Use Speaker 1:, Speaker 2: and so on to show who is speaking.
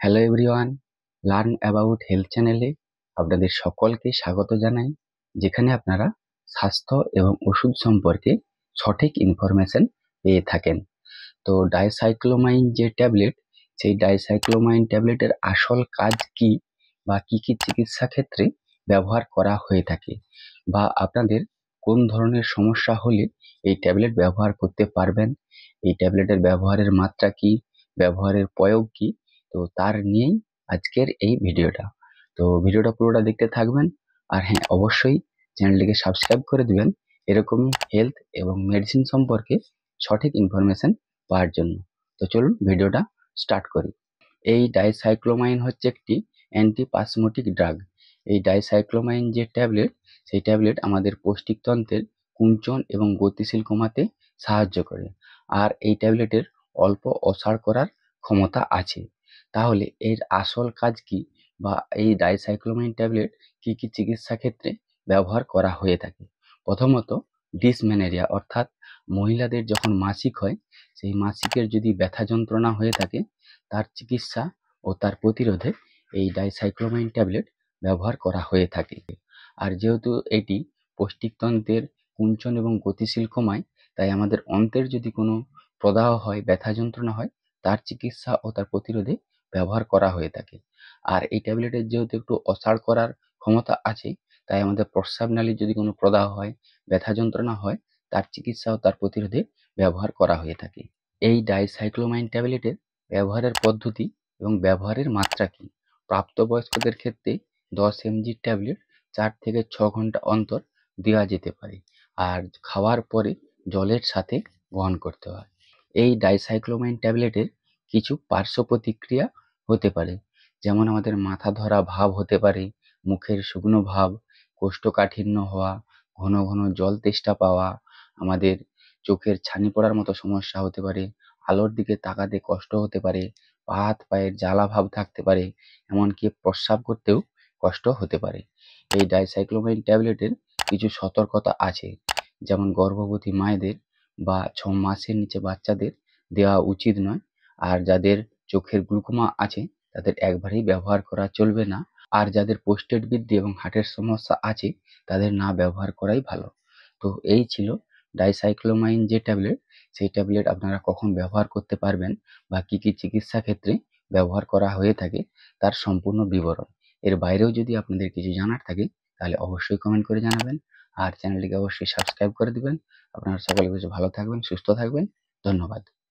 Speaker 1: Hello everyone, learn about health চ্যানেলে আপনাদের সকলকে স্বাগত জানাই, যেখানে আপনারা স্বাস্থ্য এবং ওষুধ সম্পর্কে সঠিক ইনফরমেশন পেয়ে থাকেন। তো ডাইসাইক্লোমাইন যে ট্যাবলেট, সেই ডাইসাইক্লোমাইন ট্যাবলেটের আসল কাজ কি বা কি কি চিকিৎসা ক্ষেত্রে ব্যবহার করা হয়ে থাকে, বা আপনাদের কোন ধরনের সমস্যা হলে এই ট্যাবলেট ব্যবহার করতে পারবেন, এই ট্যাবলেটের ব্যবহারের মাত্রা কি, ব্যবহারের প্রয়োগ কি, তো তার নিয়েই আজকের এই ভিডিওটা। তো ভিডিওটা পুরোটা দেখতে থাকবেন। আর হ্যাঁ, অবশ্যই চ্যানেলটিকে সাবস্ক্রাইব করে দিবেন এরকমই হেলথ এবং মেডিসিন সম্পর্কে সঠিক ইনফরমেশন পাওয়ার জন্য। তো চলুন ভিডিওটা স্টার্ট করি। এই ডাইসাইক্লোমাইন হচ্ছে একটি অ্যান্টিপাসমোটিক ড্রাগ। এই ডাইসাইক্লোমাইন যে ট্যাবলেট, সেই ট্যাবলেট আমাদের পৌষ্টিকতন্ত্রের কুঞ্চন এবং গতিশীল কমাতে সাহায্য করে। আর এই ট্যাবলেটের অল্প অসাড় করার ক্ষমতা আছে। তাহলে এর আসল কাজ কি, বা এই ডাইসাইক্লোমাইন ট্যাবলেট কি কি চিকিৎসা ক্ষেত্রে ব্যবহার করা হয়ে থাকে? প্রথমত, ডিসমেনরিয়া অর্থাৎ মহিলাদের যখন মাসিক হয়, সেই মাসিকের যদি ব্যথা যন্ত্রণা হয়ে থাকে, তার চিকিৎসা ও তার প্রতিরোধে এই ডাইসাইক্লোমাইন ট্যাবলেট ব্যবহার করা হয়ে থাকে। আর যেহেতু এটি পৌষ্টিকতন্ত্রের কুঞ্চন এবং গতিশীল কমায়, তাই আমাদের অন্ত্রের যদি কোনো প্রদাহ হয়, ব্যথা যন্ত্রণা হয়, তার চিকিৎসা ও তার প্রতিরোধে ব্যবহার করা হয়ে থাকে। আর এই ট্যাবলেটের যেহেতু একটু অসাড় করার ক্ষমতা আছে, তাই আমাদের প্রস্রাব নালীর যদি কোনো প্রদাহ হয়, ব্যথা যন্ত্রণা হয়, তার চিকিৎসা ও তার প্রতিরোধে ব্যবহার করা হয়ে থাকে। এই ডাইসাইক্লোমাইন ট্যাবলেটের ব্যবহারের পদ্ধতি এবং ব্যবহারের মাত্রা কি? প্রাপ্তবয়স্কদের ক্ষেত্রে 10 mg ট্যাবলেট 4 থেকে 6 ঘন্টা অন্তর দেওয়া যেতে পারে, আর খাওয়ার পরে জলের সাথে গ্রহণ করতে হয়। এই ডাইসাইক্লোমাইন ট্যাবলেটের কিছু পার্শ্ব প্রতিক্রিয়া হতে পারে, যেমন আমাদের মাথা ধরা ভাব হতে পারে, মুখের শুকনো ভাব, কোষ্ঠকাঠিন্য হওয়া, ঘন ঘন জল তেষ্টা পাওয়া, আমাদের চোখের ছানি পড়ার মতো সমস্যা হতে পারে, আলোর দিকে তাকাতে কষ্ট হতে পারে, পা হাত পায়ের জ্বালা ভাব থাকতে পারে, এমনকি প্রস্রাব করতেও কষ্ট হতে পারে। এই ডাইসাইক্লোমাইন ট্যাবলেটের কিছু সতর্কতা আছে, যেমন গর্ভবতী মায়েদের বা 6 মাসের নিচে বাচ্চাদের দেওয়া উচিত নয়। আর যাদের চোখের গ্লুকোমা আছে, তাদের একবারেই ব্যবহার করা চলবে না। আর যাদের প্রোস্টেট বৃদ্ধি এবং হার্টের সমস্যা আছে, তাদের না ব্যবহার করাই ভালো। তো এই ছিল ডাইসাইক্লোমাইন যে ট্যাবলেট, সেই ট্যাবলেট আপনারা কখন ব্যবহার করতে পারবেন বা কি কি চিকিৎসা ক্ষেত্রে ব্যবহার করা হয়ে থাকে, তার সম্পূর্ণ বিবরণ। এর বাইরেও যদি আপনাদের কিছু জানার থাকে, তাহলে অবশ্যই কমেন্ট করে জানাবেন। আর চ্যানেলটিকে অবশ্যই সাবস্ক্রাইব করে দিবেন। আপনারা সকলে বেশ ভালো থাকবেন, সুস্থ থাকবেন। ধন্যবাদ।